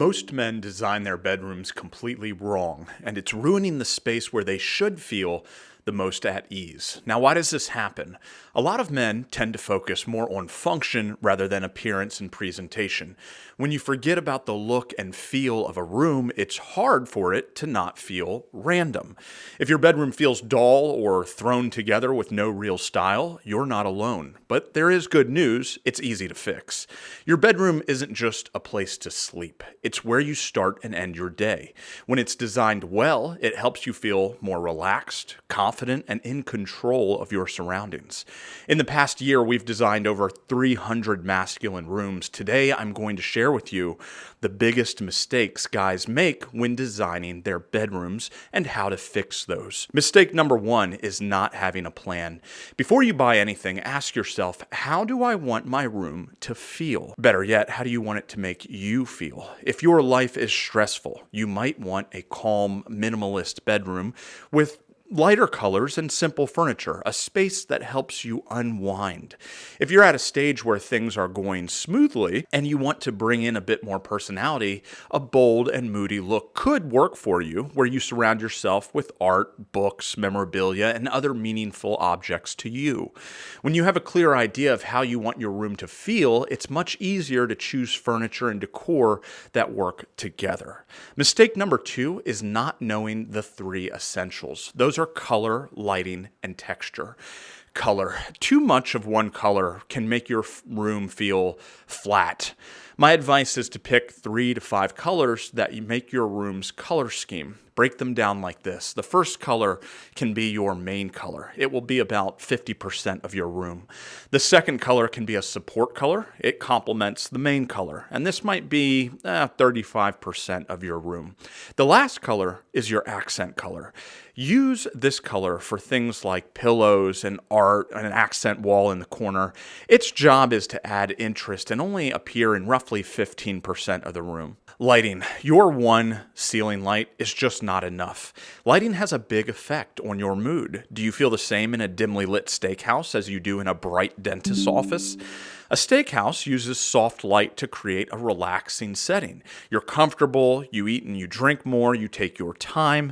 Most men design their bedrooms completely wrong, and it's ruining the space where they should feel the most at ease. Now, why does this happen? A lot of men tend to focus more on function rather than appearance and presentation. When you forget about the look and feel of a room, it's hard for it to not feel random. If your bedroom feels dull or thrown together with no real style, you're not alone. But there is good news, it's easy to fix. Your bedroom isn't just a place to sleep. It's where you start and end your day. When it's designed well, it helps you feel more relaxed, confident, and in control of your surroundings. In the past year, we've designed over 300 masculine rooms. Today, I'm going to share with you the biggest mistakes guys make when designing their bedrooms and how to fix those. Mistake number one is not having a plan. Before you buy anything, ask yourself, how do I want my room to feel? Better yet, how do you want it to make you feel? If your life is stressful, you might want a calm, minimalist bedroom with lighter colors and simple furniture, a space that helps you unwind. If you're at a stage where things are going smoothly and you want to bring in a bit more personality, a bold and moody look could work for you, where you surround yourself with art, books, memorabilia, and other meaningful objects to you. When you have a clear idea of how you want your room to feel, it's much easier to choose furniture and decor that work together. Mistake number two is not knowing the three essentials. Those are color, lighting, and texture. Color. Too much of one color can make your room feel flat. My advice is to pick 3 to 5 colors that you make your room's color scheme. Break them down like this. The first color can be your main color. It will be about 50% of your room. The second color can be a support color. It complements the main color, and this might be 35% of your room. The last color is your accent color. Use this color for things like pillows and art and an accent wall in the corner. Its job is to add interest and only appear in roughly 15% of the room. Lighting. Your one ceiling light is just not enough. Lighting has a big effect on your mood. Do you feel the same in a dimly lit steakhouse as you do in a bright dentist's office? A steakhouse uses soft light to create a relaxing setting. You're comfortable, you eat and you drink more, you take your time.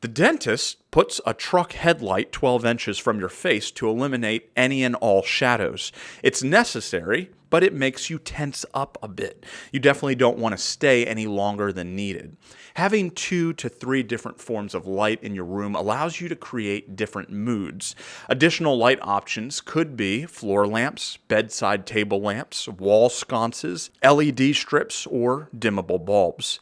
The dentist puts a truck headlight 12 inches from your face to eliminate any and all shadows. It's necessary, but it makes you tense up a bit. You definitely don't want to stay any longer than needed. Having 2 to 3 different forms of light in your room allows you to create different moods. Additional light options could be floor lamps, bedside table lamps, wall sconces, LED strips, or dimmable bulbs.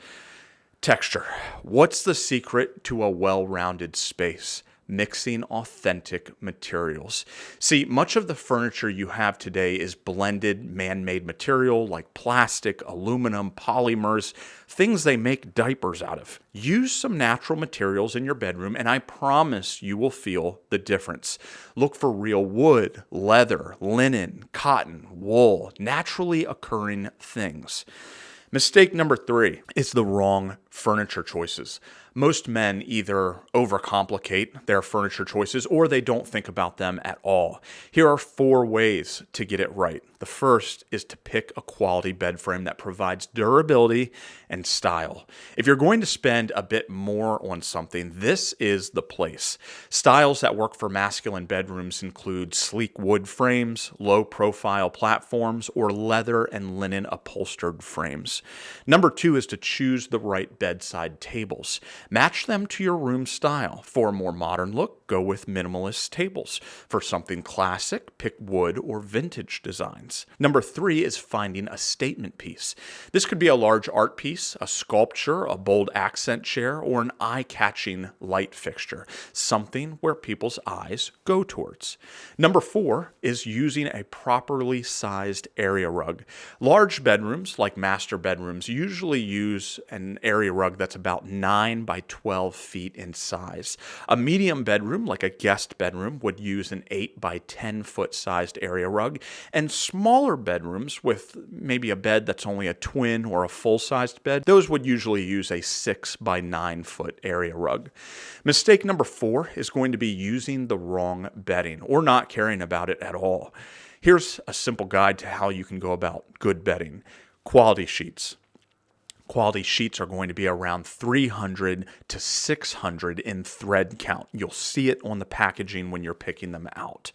Texture. What's the secret to a well-rounded space? Mixing authentic materials. See, much of the furniture you have today is blended, man-made material like plastic, aluminum, polymers, things they make diapers out of. Use some natural materials in your bedroom, and I promise you will feel the difference. Look for real wood, leather, linen, cotton, wool, naturally occurring things. Mistake number 3 is the wrong furniture choices. Most men either overcomplicate their furniture choices or they don't think about them at all. Here are 4 ways to get it right. The first is to pick a quality bed frame that provides durability and style. If you're going to spend a bit more on something, this is the place. Styles that work for masculine bedrooms include sleek wood frames, low-profile platforms, or leather and linen upholstered frames. Number 2 is to choose the right bedside tables. Match them to your room style. For a more modern look, go with minimalist tables. For something classic, pick wood or vintage designs. Number 3 is finding a statement piece. This could be a large art piece, a sculpture, a bold accent chair, or an eye-catching light fixture. Something where people's eyes go towards. Number 4 is using a properly sized area rug. Large bedrooms, like master bedrooms, usually use an area rug that's about 9 by 12 feet in size. A medium bedroom, like a guest bedroom, would use an 8 by 10 foot sized area rug, and smaller bedrooms with maybe a bed that's only a twin or a full-sized bed, those would usually use a 6 by 9 foot area rug. Mistake number 4 is going to be using the wrong bedding or not caring about it at all. Here's a simple guide to how you can go about good bedding. Quality sheets. Quality sheets are going to be around 300 to 600 in thread count. You'll see it on the packaging when you're picking them out.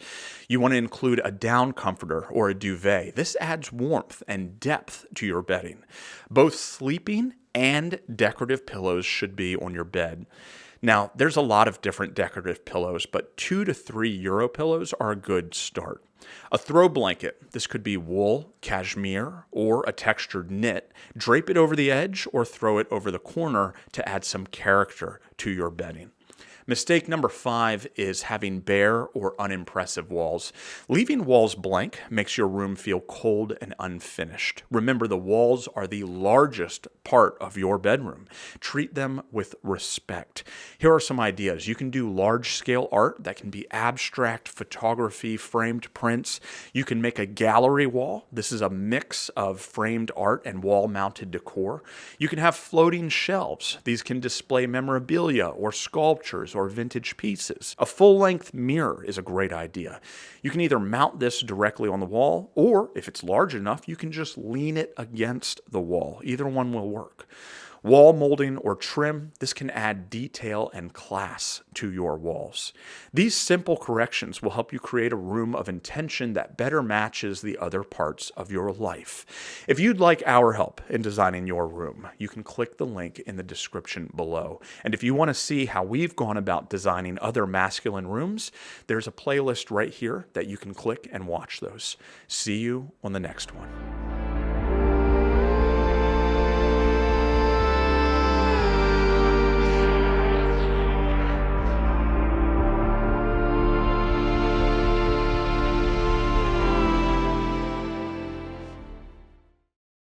You want to include a down comforter or a duvet. This adds warmth and depth to your bedding. Both sleeping and decorative pillows should be on your bed. Now, there's a lot of different decorative pillows, but €2 to €3 pillows are a good start. A throw blanket, this could be wool, cashmere, or a textured knit. Drape it over the edge or throw it over the corner to add some character to your bedding. Mistake number 5 is having bare or unimpressive walls. Leaving walls blank makes your room feel cold and unfinished. Remember, the walls are the largest part of your bedroom. Treat them with respect. Here are some ideas. You can do large-scale art that can be abstract photography, framed prints. You can make a gallery wall. This is a mix of framed art and wall-mounted decor. You can have floating shelves. These can display memorabilia or sculptures or vintage pieces. A full-length mirror is a great idea. You can either mount this directly on the wall, or if it's large enough, you can just lean it against the wall. Either one will work. Wall molding or trim, this can add detail and class to your walls. These simple corrections will help you create a room of intention that better matches the other parts of your life. If you'd like our help in designing your room, you can click the link in the description below. And if you want to see how we've gone about designing other masculine rooms, there's a playlist right here that you can click and watch those. See you on the next one.